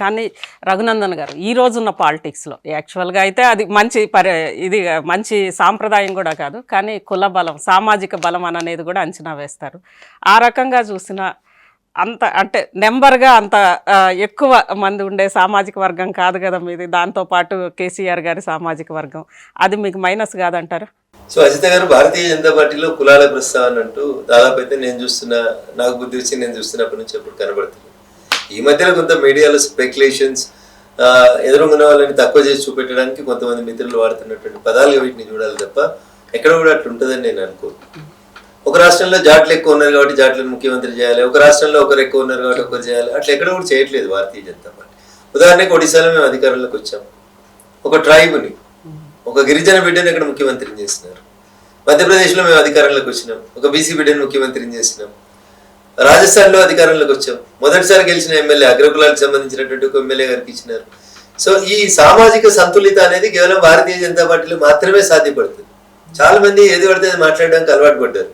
కానీ రఘునందన్ గారు ఈ రోజున్న పాలిటిక్స్లో యాక్చువల్గా అయితే అది ఇది మంచి సాంప్రదాయం కూడా కాదు, కానీ కుల బలం, సామాజిక బలం అనేది కూడా అంచనా వేస్తారు. ఆ రకంగా చూసిన అంత అంటే నెంబర్గా అంత ఎక్కువ మంది ఉండే సామాజిక వర్గం కాదు కదా మీది. దాంతోపాటు కేసీఆర్ గారి సామాజిక వర్గం, అది మీకు మైనస్ కాదంటారు? సో అజిత గారు భారతీయ జనతా పార్టీలో కులాల ప్రస్తావన అంటూ దాదాపు అయితే నేను చూస్తున్నా, నాకు బుద్ధి వచ్చి నేను చూస్తున్నప్పటి నుంచి ఎప్పుడు కనబడుతుంది. ఈ మధ్యలో కొంత మీడియాలో స్పెక్యులేషన్స్, ఎదురున్న వాళ్ళని తక్కువ చేసి చూపెట్టడానికి కొంతమంది మిత్రులు వాడుతున్నటువంటి పదాలుగా వీటిని చూడాలి తప్ప ఎక్కడ కూడా అట్లా ఉంటుందని నేను అనుకోను. ఒక రాష్ట్రంలో జాట్లు ఎక్కువ ఉన్నారు కాబట్టి జాట్లను ముఖ్యమంత్రి చేయాలి, ఒక రాష్ట్రంలో ఒకరు ఎక్కువ ఉన్నారు కాబట్టి ఒకరు చేయాలి, అట్లా ఎక్కడ కూడా చేయట్లేదు భారతీయ జనతా పార్టీ. ఉదాహరణకు ఒడిశాలో మేము అధికారంలోకి వచ్చాం, ఒక ట్రైబ్ని, ఒక గిరిజన బిడ్డను ఇక్కడ ముఖ్యమంత్రిని చేసినారు. మధ్యప్రదేశ్లో మేము అధికారంలోకి వచ్చినాం, ఒక బీసీ బిడ్డను ముఖ్యమంత్రిని చేసినాం. రాజస్థాన్లో అధికారంలోకి వచ్చాం, మొదటిసారి గెలిచిన ఎమ్మెల్యే అగ్రకులాలకు సంబంధించినటువంటి ఒక ఎమ్మెల్యే గారికి ఇచ్చినారు. సో ఈ సామాజిక సంతులిత అనేది కేవలం భారతీయ జనతా పార్టీలో మాత్రమే సాధ్యపడుతుంది. చాలా మంది ఏది పడితే అది మాట్లాడడానికి అలవాటు పడ్డారు.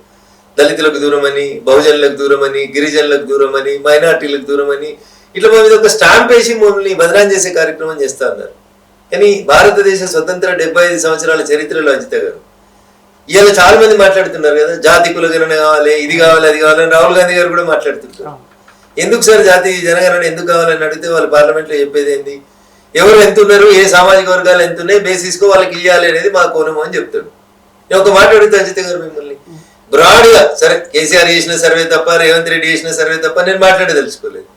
దళితులకు దూరం అని, బహుజనులకు దూరం అని, గిరిజనులకు దూరం అని, మైనార్టీలకు దూరం అని, ఇట్లా మా మీద ఒక స్టాంప్ వేసి మమ్మల్ని బదనాం చేసే కార్యక్రమం చేస్తా ఉన్నారు. కానీ భారతదేశ స్వతంత్ర 75 సంవత్సరాల చరిత్రలో అజిత గారు ఇవాళ చాలా మంది మాట్లాడుతున్నారు కదా, జాతి కులగణన కావాలి, ఇది కావాలి, అది కావాలని రాహుల్ గాంధీ గారు కూడా మాట్లాడుతుంటారు. ఎందుకు సార్ జాతి జనగణన ఎందుకు కావాలని అడిగితే వాళ్ళు పార్లమెంట్లో చెప్పేది ఏంది, ఎవరు ఎంత ఉన్నారు, ఏ సామాజిక వర్గాలు ఎంత ఉన్నాయి, బేసిస్కో వాళ్ళకి ఇవ్వాలి అనేది మా కోణము అని చెప్తాడు. నేను ఒక మాట అడుగుతా అజిత గారు మిమ్మల్ని, బ్రాడ్గా సరే కేసీఆర్ చేసిన సర్వే తప్ప, రేవంత్ రెడ్డి చేసిన సర్వే తప్ప నేను మాట్లాడదలుచుకోలేదు.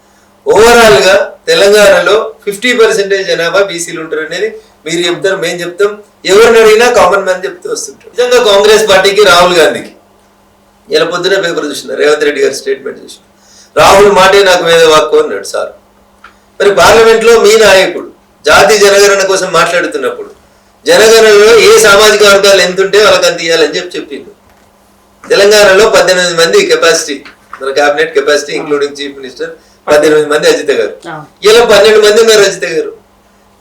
ఓవరాల్ గా తెలంగాణలో 50% జనాభా బీసీలు ఉంటారు అనేది మీరు చెప్తారు, మేము చెప్తాం, ఎవరిని అడిగినా కామన్ మ్యాన్ చెప్తూ వస్తుంటారు. నిజంగా కాంగ్రెస్ పార్టీకి, రాహుల్ గాంధీకి ఇలా పొద్దున పేపర్ చూసిన రేవంత్ రెడ్డి గారి స్టేట్మెంట్ చూసిన, రాహుల్ మాటే నాకు వేద వాక్కు అన్నాడు సార్. మరి పార్లమెంట్ లో మీ నాయకుడు జాతి జనగణన కోసం మాట్లాడుతున్నప్పుడు జనగణనలో ఏ సామాజిక వర్గాలు ఎంత ఉంటే వాళ్ళకి అంత ఇవ్వాలని చెప్పిండు. తెలంగాణలో 18 మంది కెపాసిటీ, మన cabinet capacity including chief minister 18 మంది అజిత గారు. ఇలా 12 మంది ఉన్నారు అజిత గారు.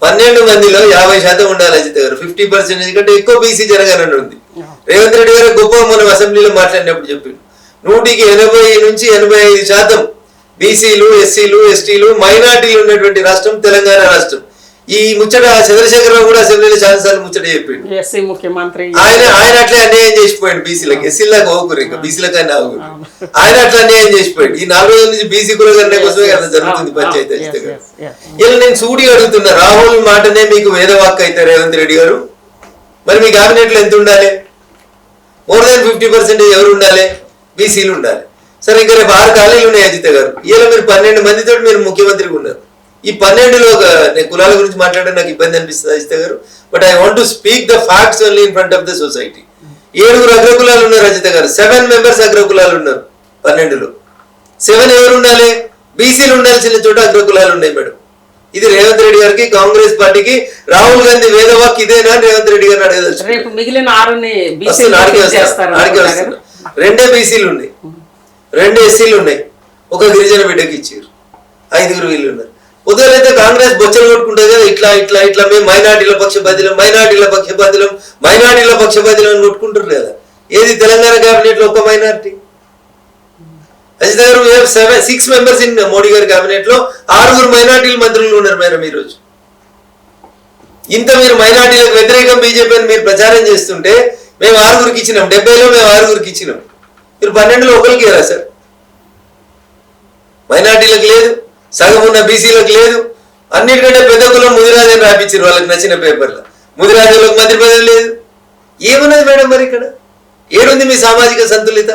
12 మందిలో 50% ఉండాలి అజిత గారు. 50% కంటే ఎక్కువ బీసీ జనగణన ఉంది. రేవంత్ రెడ్డి గారు గొప్ప మనం అసెంబ్లీలో మాట్లాడినప్పుడు చెప్పిండు, 100కి 80 నుంచి 85% బీసీలు, ఎస్సీలు, ఎస్టీలు, మైనార్టీలు ఉన్నటువంటి రాష్ట్రం తెలంగాణ రాష్ట్రం. ఈ ముచ్చట చంద్రశేఖరరావు కూడా అసెంబ్లీలో చాలా సార్లు ముచ్చట చెప్పిండు. ముఖ్యమంత్రి ఆయన అట్లా అన్యాయం చేసిపోయాడు బీసీలకు, ఎస్సీలకు ఓకురు, ఇంకా బీసీలకు ఆయన ఆగురు. ఆయన అట్లా అన్యాయం చేసిపోయాడు. ఈ 4 రోజుల నుంచి బీసీ కులగణన కోసమే అట్లా జరుగుతుంది పంచాయతీ. ఇలా నేను సూడి అడుగుతున్నా, రాహుల్ మాటనే మీకు వేదవాక్ అయితే రేవంత్ రెడ్డి గారు, మరి మీ కేబినెట్ లో ఎంత ఉండాలి? మోర్ దాన్ 50% ఎవరు ఉండాలి? బీసీలు ఉండాలి. సరే ఇంకా రేపు 6 ఖాళీలు ఉన్నాయి అజిత గారు. ఇలా మీరు 12 మందితో మీరు ముఖ్యమంత్రిగా ఉన్నారు. ఈ 12లో నేను కులాల గురించి మాట్లాడడం నాకు ఇబ్బంది అనిపిస్తుంది అజిత గారు, but I want to speak the facts only in front of the society. 7 అగ్రకులాలు ఉన్నారు అజిత గారు, 7 మెంబర్స్ అగ్రకులాలు ఉన్నారు 12లో. 7 ఎవరు ఉండాలి? బీసీలు ఉండాల్సిన చోట అగ్రకులాలు ఉన్నాయి మేడం. ఇది రేవంత్ రెడ్డి గారికి, కాంగ్రెస్ పార్టీకి, రాహుల్ గాంధీ వేదవాక్ ఇదేనా రేవంత్ రెడ్డి గారిని అడగదలుచు. 2 బీసీలు ఉన్నాయి, 2 ఎస్సీలు ఉన్నాయి, ఒక గిరిజన బిడ్డకి ఇచ్చారు, 5 వీళ్ళు ఉన్నారు. ఉదయాలైతే కాంగ్రెస్ బొచ్చలు కొట్టుకుంటుంది కదా, ఇట్లా ఇట్లా ఇట్లా మేము మైనార్టీల పక్షపాతిలం, మైనార్టీల పక్షపాతిలం, మైనార్టీల పక్షపాతిలం అని కొట్టుకుంటారు కదా. ఏది తెలంగాణ కేబినెట్ లో ఒక మైనార్టీ? అజిత గారు 6 మెంబర్స్ ఇన్ మోడీ గారి కేబినెట్ లో 6 మైనార్టీల మంత్రులు ఉన్నారు మేడం. ఈ రోజు ఇంత మీరు మైనార్టీలకు వ్యతిరేకం బీజేపీ అని మీరు ప్రచారం చేస్తుంటే మేము 6 ఇచ్చినాం, 70లో మేము 6 ఇచ్చినాం. మీరు 12లో ఒకరికి కదా సార్? మైనార్టీలకు లేదు, సగం ఉన్న బీసీలకు లేదు. అన్నిటికంటే పెద్ద కులం ముదిరాజు అని రాపించారు వాళ్ళకి నచ్చిన పేపర్లో. ముదిరాజులకు మంత్రి పదవి లేదు. ఏమున్నది మేడం మరి ఇక్కడ? ఏడుంది మీ సామాజిక సంతులిత?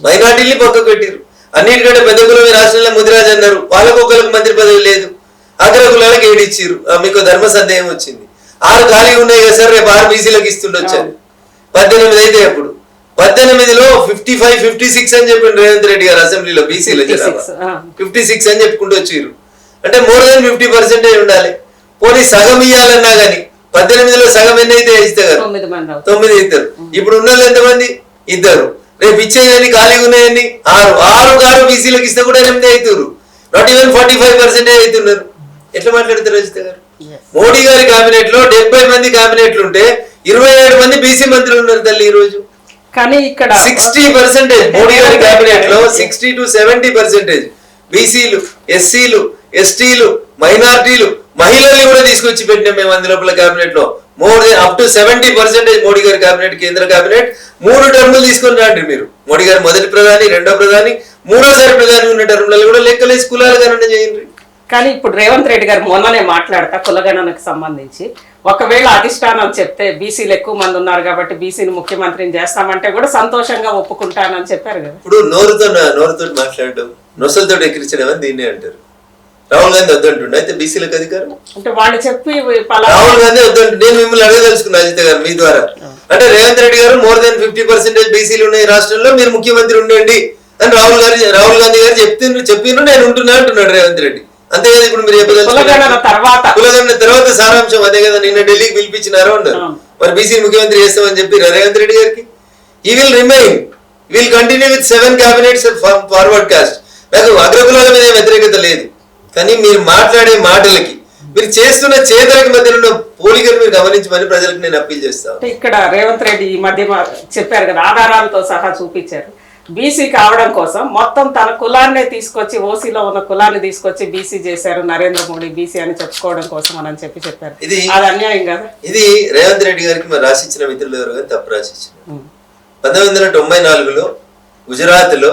మైనార్టీని పక్కకు పెట్టారు. అన్నిటికంటే పెద్ద కులం ఈ రాష్ట్రంలో ముదిరాజు అన్నారు, వాళ్ళకు ఒకరికి మంత్రి పదవి లేదు. అగ్రకులాలకు 7 ఇచ్చారు. మీకు ధర్మ సందేహం వచ్చింది. 6 ఖాళీ ఉన్నాయి కదా సార్, రేపు 6 బీసీలకు ఇస్తుండొచ్చారు. 18 అయితే అప్పుడు 18లో 55, 56 అని చెప్పిండు రేవంత్ రెడ్డి గారు అసెంబ్లీలో. బీసీల జనాభా 56 అని చెప్పుకుంటూ వచ్చారు. అంటే మోర్ దాన్ 50% ఉండాలి. పోనీ సగం ఇయ్యాలన్నా గానీ 18లో సగం ఎన్ని అయితే ఇస్తారు? 9 ఇస్తారు. ఇప్పుడు ఉన్న వాళ్ళు ఎంతమంది? 2. రేపు ఇచ్చేయని ఖాళీగా ఉన్నాయని 6 బీసీలకు ఇస్తే కూడా 8 అవుతారు. నాట్ ఈవెన్ 45% అవుతున్నారు. ఎట్లా మాట్లాడతారు అజిత గారు? మోడీ గారి కేబినెట్ లో 70 మంది కేబినెట్లు ఉంటే 27 మంది బీసీ మంత్రులు ఉన్నారు తల్లి. ఈ రోజు కానీ ఇక్కడ 60% మోడీ గారి కేబినెట్ లో 60 to 70% బీసీలు, ఎస్సీలు, ఎస్టీలు, మైనారిటీలు, మహిళల్ని కూడా తీసుకొచ్చి పెట్టినాం మేము అందులోపల కేబినెట్ లో. More than up to 70% Modi గారి కేబినెట్, కేంద్ర కేబినెట్ 3 టర్ములు తీసుకొని రాండి మీరు. మోడీ గారు మొదటి ప్రధాని, రెండో ప్రధాని, మూడోసారి ప్రధాని ఉన్న టర్ములలో కూడా లెక్కలేసి కులాల గణన చేయండి. కానీ ఇప్పుడు రేవంత్ రెడ్డి గారు మొన్ననే మాట్లాడతా కులగణనకు సంబంధించి ఒకవేళ అధిష్టానం చెప్తే బీసీలు ఎక్కువ మంది ఉన్నారు కాబట్టి బీసీని ముఖ్యమంత్రిని చేస్తామంటే కూడా సంతోషంగా ఒప్పుకుంటానని చెప్పారు కదా. ఇప్పుడు నోరుతో మాట్లాడడం, నొసలతో ఎక్కిరించడం అని దీన్నే అంటారు. రాహుల్ గాంధీ వద్దంటుండే అయితే బీసీలకు అధికారం అంటే వాళ్ళు చెప్పి రాహుల్ గాంధీ వద్దంటు. నేను మిమ్మల్ని అడగదలుచుకున్నా అజిత గారు మీ ద్వారా, అంటే రేవంత్ రెడ్డి గారు మోర్ దెన్ 50% బీసీలు ఉన్న ఈ రాష్ట్రంలో మీరు ముఖ్యమంత్రి ఉండండి అని రాహుల్ గాంధీ గారు చెప్పిండ్రు నేను ఉంటున్నా అంటున్నాడు రేవంత్ రెడ్డి. అంతే కదా ఇప్పుడు మీరు కులగణన తర్వాత సారాంశం అదే కదా. నిన్న ఢిల్లీకి పిలిపించినారు అన్నారు, మరి బీసీ ముఖ్యమంత్రి చేస్తామని చెప్పి రేవంత్ రెడ్డి గారికి. ఈ will continue with 7 cabinets forward cost. నాకు అగ్రకులాల మీద వ్యతిరేకత లేదు, కానీ మీరు మాట్లాడే మాటలకి మీరు చేస్తున్న చేతలకి మధ్య ఉన్న పోలికను మీరు గమనించమని ప్రజలకు నేను అప్పీల్ చేస్తాను. ఇక్కడ రేవంత్ రెడ్డి ఈ మధ్య చెప్పారు కదా, ఆధారాలతో సహా చూపించారు. బీసీ కావడం కోసం మొత్తం తన కులాన్నే తీసుకొచ్చి, ఓసీలో ఉన్న కులాన్ని తీసుకొచ్చి బీసీ చేశారు నరేంద్ర మోడీ బీసీ అని చెప్పుకోవడం కోసం అని చెప్పారు. ఇది అన్యాయం కదా. ఇది రేవంత్ రెడ్డి గారికి మరి రాసిచ్చిన మిత్రులు ఎవరు కానీ తప్పు రాసిచ్చిన. 1994లో గుజరాత్ లో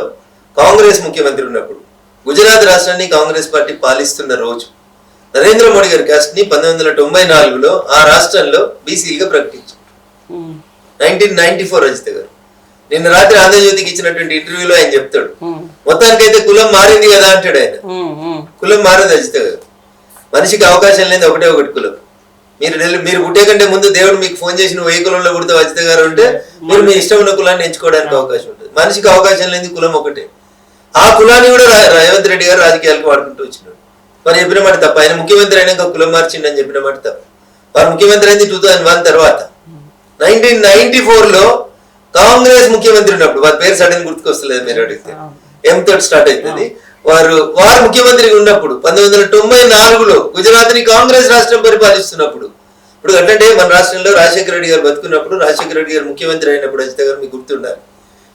కాంగ్రెస్ ముఖ్యమంత్రి ఉన్నప్పుడు, గుజరాత్ రాష్ట్రాన్ని కాంగ్రెస్ పార్టీ పాలిస్తున్న రోజు నరేంద్ర మోడీ గారి కాస్ట్ ని 1994లో ఆ రాష్ట్రంలో బీసీలుగా ప్రకటించారు. 1994 రజిత గారు నిన్న రాత్రి ఆంధ్రజ్యోతికి ఇచ్చినటువంటి ఇంటర్వ్యూలో ఆయన చెప్తాడు, మొత్తానికైతే కులం మారింది కదా అంటాడు ఆయన. కులం మారింది అజిత గారు. మనిషికి అవకాశం లేదు ఒకటే ఒకటి కులం. మీరు పుట్టే కంటే ముందు దేవుడు మీకు ఫోన్ చేసి నువ్వు ఏ కులంలో పుడతావు అజిత గారు అంటే మీరు మీ ఇష్టం ఉన్న కులాన్ని ఎంచుకోవడానికి అవకాశం ఉంటుంది. మనిషికి అవకాశం లేని కులం ఒకటే. ఆ కులాన్ని కూడా రేవంత్ రెడ్డి గారు రాజకీయాలకు వాడుకుంటూ వచ్చినాడు. మరి చెప్పిన మాట తప్ప. ఆయన ముఖ్యమంత్రి అయినాక కులం మార్చిండి అని చెప్పిన మాట తప్ప. వారు ముఖ్యమంత్రి అయింది 2001 తర్వాత. 1994లో కాంగ్రెస్ ముఖ్యమంత్రి ఉన్నప్పుడు, వారి పేరు సడన్ గుర్తుకొస్తలేదు మీరు అడిగితే, M తోటి స్టార్ట్ అవుతుంది. వారు ముఖ్యమంత్రి ఉన్నప్పుడు 1994లో గుజరాత్ ని కాంగ్రెస్ రాష్ట్రం పరిపాలిస్తున్నప్పుడు, ఇప్పుడు అంటే మన రాష్ట్రంలో రాజశేఖర రెడ్డి గారు బతుకున్నప్పుడు, రాజశేఖర రెడ్డి గారు ముఖ్యమంత్రి అయినప్పుడు అజిత గారు మీకు గుర్తుండాలి,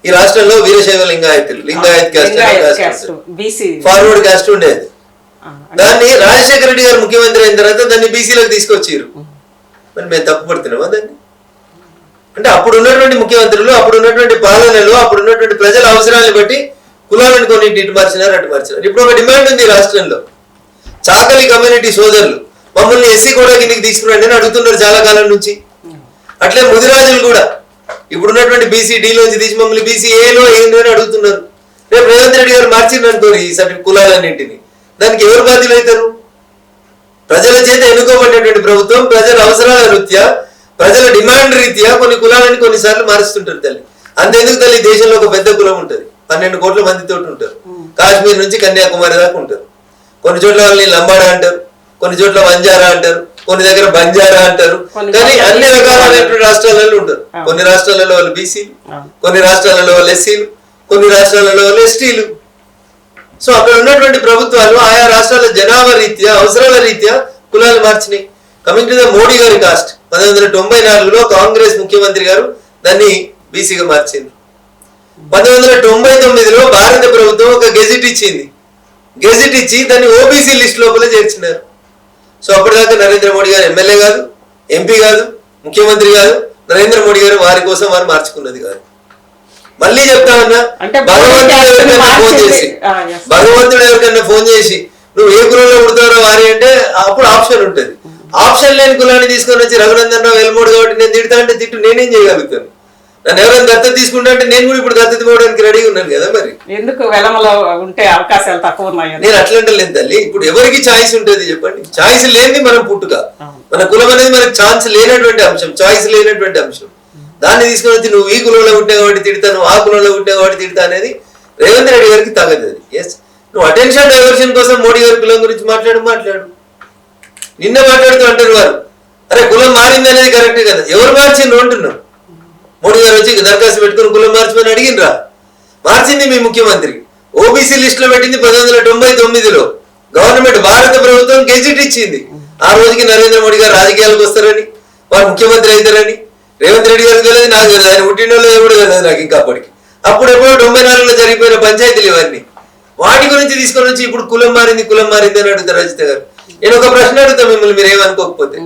ఈ రాష్ట్రంలో వీరశైవ లింగాయత్ క్యాస్ట్ ఫార్వర్డ్ క్యాస్ట్ ఉండేది. దాన్ని రాజశేఖర రెడ్డి గారు ముఖ్యమంత్రి అయిన తర్వాత దాన్ని బీసీలకు తీసుకొచ్చారు. మరి మేము తప్పుపడుతున్నామా దాన్ని? అంటే అప్పుడు ఉన్నటువంటి ముఖ్యమంత్రులు, అప్పుడు ఉన్నటువంటి పాలనలు, అప్పుడు ఉన్నటువంటి ప్రజల అవసరాలను బట్టి కులాలను కొన్ని ఇటు మార్చినారు అటు మార్చినారు. ఇప్పుడు ఒక డిమాండ్ ఉంది రాష్ట్రంలో. చాకలి కమ్యూనిటీ సోదరులు మమ్మల్ని ఎస్సీ కూడా కిందికి తీసుకురండి అని అడుగుతున్నారు చాలా కాలం నుంచి. అట్లే ముదిరాజులు కూడా ఇప్పుడు ఉన్నటువంటి బీసీ డీలోంచి తీసి మమ్మల్ని బీసీ ఏలో ఏంటో అని అడుగుతున్నారు. రేపు రేవంత్ రెడ్డి గారు మార్చిండ్రు అనుకోరు ఈ కులాలన్నింటినీ, దానికి ఎవరు బాధ్యులు అవుతారు? ప్రజల చేత ఎన్నుకోబడినటువంటి ప్రభుత్వం ప్రజల అవసరాల రీత్యా, ప్రజల డిమాండ్ రీత్యా కొన్ని కులాలని కొన్నిసార్లు మారుస్తుంటారు తల్లి. అంతెందుకు తల్లి, దేశంలో ఒక పెద్ద కులం ఉంటుంది, 12 కోట్ల మందితో ఉంటారు. కాశ్మీర్ నుంచి కన్యాకుమారి దాకా ఉంటారు. కొన్ని చోట్ల వాళ్ళని లంబాడా అంటారు, కొన్ని చోట్ల వంజారా అంటారు, కొన్ని దగ్గర బంజారా అంటారు. కానీ అన్ని రకాలైనటువంటి రాష్ట్రాలలో ఉంటారు. కొన్ని రాష్ట్రాలలో వాళ్ళు బీసీలు, కొన్ని రాష్ట్రాలలో వాళ్ళు ఎస్సీలు, కొన్ని రాష్ట్రాలలో వాళ్ళు ఎస్టీలు. సో అక్కడ ఉన్నటువంటి ప్రభుత్వాలు ఆయా రాష్ట్రాల జనాభా రీత్యా, అవసరాల రీత్యా కులాలు మార్చినాయి. కమింగ్ టు ద మోడీ గారి కాస్ట్, 1994లో కాంగ్రెస్ ముఖ్యమంత్రి గారు దాన్ని బీసీగా మార్చింది. 1999లో భారత ప్రభుత్వం ఒక గెజిట్ ఇచ్చింది. గెజిట్ ఇచ్చి దాన్ని ఓబీసీ లిస్ట్ లోపల చేర్చినారు. సో అప్పటిదాకా నరేంద్ర మోడీ గారు ఎమ్మెల్యే కాదు, ఎంపీ కాదు, ముఖ్యమంత్రి కాదు. నరేంద్ర మోడీ గారు వారి కోసం వారు మార్చుకున్నది కాదు. మళ్ళీ చెప్తా ఉన్నా, భగవంతుడు ఎవరికన్నా ఫోన్ చేసి నువ్వు ఏ కులంలో పుడతారో వారి అంటే అప్పుడు ఆప్షన్ ఉంటుంది. ఆప్షన్ లేని కులాన్ని తీసుకొని వచ్చి రఘునందన్ రావు వెల్మోడు కాబట్టి నేను తిడతా అంటే తిట్టు, నేనేం చేయగలుగుతాను? నన్ను ఎవరైనా దత్తత తీసుకుంటా అంటే నేను కూడా ఇప్పుడు దత్తత పోవడానికి రెడీగా ఉన్నాను కదా. మరి ఎందుకు వెలమలో ఉంటే అవకాశాలు తక్కువ ఉన్నాయి? నేను అట్లా అంటలేను తల్లి. ఇప్పుడు ఎవరికి ఛాయిస్ ఉంటుంది చెప్పండి? ఛాయిస్ లేనిది మనం పుట్టుక. మన కులం అనేది మనకు ఛాన్స్ లేనటువంటి అంశం, చాయిస్ లేనటువంటి అంశం. దాన్ని తీసుకొని వచ్చి నువ్వు ఈ కులంలో ఉంటే కాబట్టి తిడతా, నువ్వు ఆ కులంలో ఉంటే కాబట్టి తిడతా అనేది రేవంత్ రెడ్డి గారికి తగదు. అది ఎస్, నువ్వు అటెన్షన్ డైవర్షన్ కోసం మోడీ గారి కులం గురించి మాట్లాడు. నిన్న మాట్లాడుతూ అంటారు వారు, అరే కులం మారింది అనేది కరెక్టే కదా, ఎవరు మార్చిండ్రు అంటున్నావు? మోడీ గారు వచ్చి దరఖాస్తు పెట్టుకుని కులం మార్చమని అడిగినరా? మార్చింది మీ ముఖ్యమంత్రి. ఓబీసీ లిస్ట్ లో పెట్టింది 1999లో. గవర్నమెంట్, భారత ప్రభుత్వం గెజిట్ ఇచ్చింది. ఆ రోజుకి నరేంద్ర మోడీ గారు రాజకీయాలకు వస్తారని, వారు ముఖ్యమంత్రి అవుతారని రేవంత్ రెడ్డి గారికి తెలియదు, నాకు తెలియదు. ఆయన పుట్టినోళ్ళు కూడా తెలియదు నాకు ఇంకా అప్పటికి. అప్పుడెప్పుడో 94లో జరిగిపోయిన పంచాయతీలు ఇవన్నీ. వాటి గురించి తీసుకొని వచ్చి ఇప్పుడు కులం మారింది అని అడుగుతారు రజిత గారు. నేను ఒక ప్రశ్న అడుగుతా మిమ్మల్ని, మీరు ఏమనుకోకపోతే.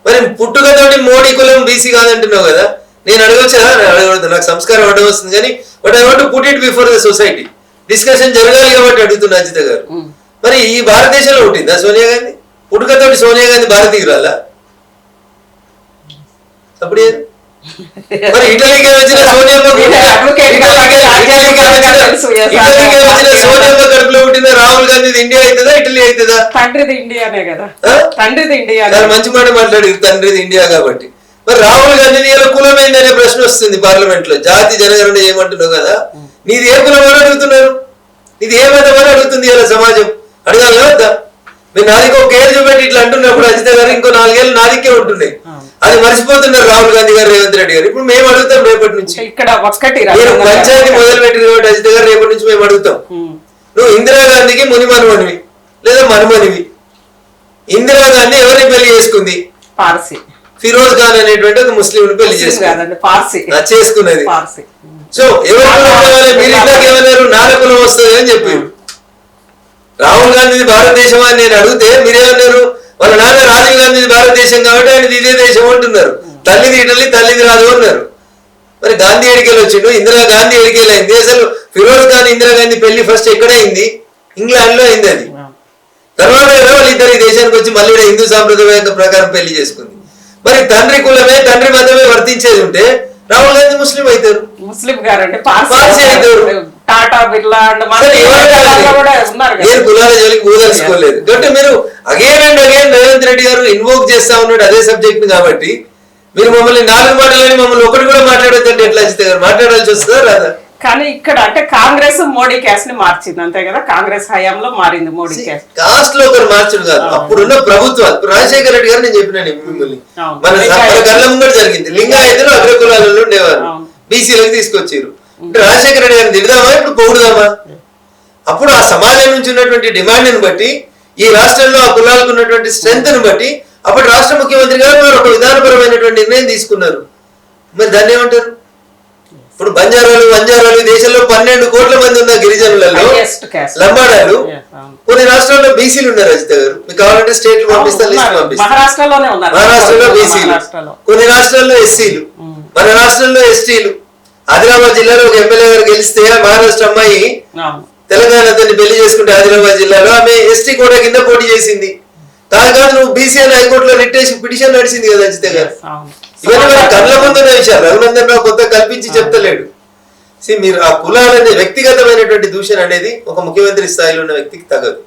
మరి పుట్టుకతోటి మోడీ కులం బీసీ కాదంటున్నావు కదా, నేను అడగవచ్చా? అడగడుగుతా, నాకు సంస్కారం అడ్డం వస్తుంది కానీ but I want to put it before the society. Discussion జరగాలి కాబట్టి అడుగుతున్నా అజిత గారు. మరి ఈ భారతదేశంలో పుట్టిందా సోనియా గాంధీ? పుట్టుకతోటి సోనియా గాంధీ భారతీయురాలా? అప్పుడు మరి ఇటలీకి వచ్చిన సోనియమ్మ కడుపులో పుట్టిన రాహుల్ గాంధీ ఇండియా అవుతుందా ఇటలీ అవుతుందా? తండ్రిది ఇండియానే కదా, తండ్రిది ఇండియా. మంచి మాట మాట్లాడేది, తండ్రిది ఇండియా కాబట్టి. మరి రాహుల్ గాంధీ ఇలా కులం ఏందనే ప్రశ్న వస్తుంది పార్లమెంట్ లో. జాతి జనగణన ఏమంటున్నావు కదా, నీది ఏ కులం అని అడుగుతున్నారు, నీది ఏ మతం అని అడుగుతుంది ఇలా సమాజం. అడగాలి వద్దా? మీరు నాదికి ఒక ఏళ్ళు చూపెట్టి ఇట్లా అంటున్నప్పుడు అజిత గారు ఇంకో 4 ఏళ్ళు నాదికే ఉంటున్నాయి. అది మర్చిపోతున్నారు రాహుల్ గాంధీ గారు, రేవంత్ రెడ్డి గారు. ఇప్పుడు మేము అడుగుతాం రేపటి నుంచి. ఇక్కడ ఒక్కటి మీరు పంచాయతీ మొదలు పెట్టిన కాబట్టి అజిత గారు రేపటి నుంచి మేము అడుగుతాం. నువ్వు ఇందిరాగాంధీకి ముని మనుమనివి లేదా మనుమనివి. ఇందిరాగాంధీ ఎవరిని పెళ్లి చేసుకుంది? పార్సీ. ఫిరోజ్ ఖాన్ అనేటువంటి ఒక ముస్లిం పెళ్లి చేసుకున్నది. సో ఎవరు మీరు ఇందాక ఏమన్నారు, నాన్న కులం వస్తుంది అని చెప్పారు. రాహుల్ గాంధీది భారతదేశం అని నేను అడిగితే మీరేమన్నారు, వాళ్ళ నాన్న రాజీవ్ గాంధీది భారతదేశం కాబట్టి ఆయన ఇదే దేశం అంటున్నారు. తల్లిది ఇటలీ, తల్లిది రాదు అన్నారు. మరి గాంధీ ఎడికేలు వచ్చిండు, ఇందిరా గాంధీ ఎడికేలు అయింది. అసలు ఫిరోజ్ ఖాన్ ఇందిరాగాంధీ పెళ్లి ఫస్ట్ ఎక్కడ అయింది? ఇంగ్లాండ్ లో అయింది. అది తర్వాత వాళ్ళిద్దరు ఈ దేశానికి వచ్చి మళ్ళీ హిందూ సాంప్రదాయం ప్రకారం పెళ్లి చేసుకుంది. మరి తండ్రి కులమే తండ్రి మతమే వర్తించేది ఉంటే రాహుల్ గాంధీ ముస్లిం అవుతారు, ముస్లిం గారంటే పార్సీ అవుతారు. టాటా బిర్లా నేను కులాల జోలికి ఊదలుచుకోలేదు. కాబట్టి మీరు again and again Revanth Reddy గారు ఇన్వోక్ చేస్తా ఉన్నాడు అదే సబ్జెక్ట్ కాబట్టి మీరు మమ్మల్ని 4 మాటలని మమ్మల్ని ఒకటి కూడా మాట్లాడొద్దంటే ఎట్లా అజిత గారు? మాట్లాడాల్సి వస్తుందా రాదా? కానీ ఇక్కడ అంటే కాంగ్రెస్ మోడీ క్యాస్ట్ ని మార్చింది అంతే కదా, కాంగ్రెస్ హయాంలో మారింది మోడీ క్యాస్ట్. కాస్ట్ లో ఒకరు మార్చడు కాదు, అప్పుడున్న ప్రభుత్వాలు. రాజశేఖర రెడ్డి గారు నేను చెప్పినాను మిమ్మల్ని, మన కళ్ళ ముంగట జరిగింది. లింగాయతులు అగ్రకులాలలో ఉండేవారు, బీసీలకు తీసుకొచ్చారు. రాజశేఖర రెడ్డి గారిని తిడదామా ఇప్పుడు పొగుడుదామా? అప్పుడు ఆ సమాజం నుంచి ఉన్నటువంటి డిమాండ్ ని బట్టి, ఈ రాష్ట్రంలో ఆ కులాలకు ఉన్నటువంటి స్ట్రెంత్ ని బట్టి అప్పుడు రాష్ట్ర ముఖ్యమంత్రి గారు వారు ఒక విధానపరమైనటువంటి నిర్ణయం తీసుకున్నారు. మరి దాన్ని ఏమంటారు? ఇప్పుడు బంజారాలు దేశంలో 12 కోట్ల మంది ఉన్న గిరిజనులలో లంబాడాలు, కొన్ని రాష్ట్రాల్లో బీసీలు ఉన్నారు. అజిత గారు మీకు కావాలంటే స్టేట్ పంపిస్తాను, లిస్ట్ పంపిస్తాను. మహారాష్ట్రలో బీసీలు, కొన్ని రాష్ట్రాల్లో ఎస్సీలు, మన రాష్ట్రంలో ఎస్టీలు. ఆదిలాబాద్ జిల్లాలో ఒక ఎమ్మెల్యే గారు గెలిస్తే మహారాష్ట్ర అమ్మాయి తెలంగాణ అతన్ని పెళ్లి చేసుకుంటే ఆదిలాబాద్ జిల్లాలో ఆమె ఎస్టీ కోటా కింద పోటీ చేసింది. కాదు నువ్వు బీసీ అని హైకోర్టులో పిటిషన్ నడిచింది కదా అజిత గారు. ఇవన్నీ మన కళ్ళ ముందున్న విషయాలు. రఘునందన్ రావు కొత్త కల్పించి చెప్తలేడు. మీరు ఆ కులాలనే వ్యక్తిగతమైనటువంటి దూషణ అనేది ఒక ముఖ్యమంత్రి స్థాయిలో ఉన్న వ్యక్తికి తగదు.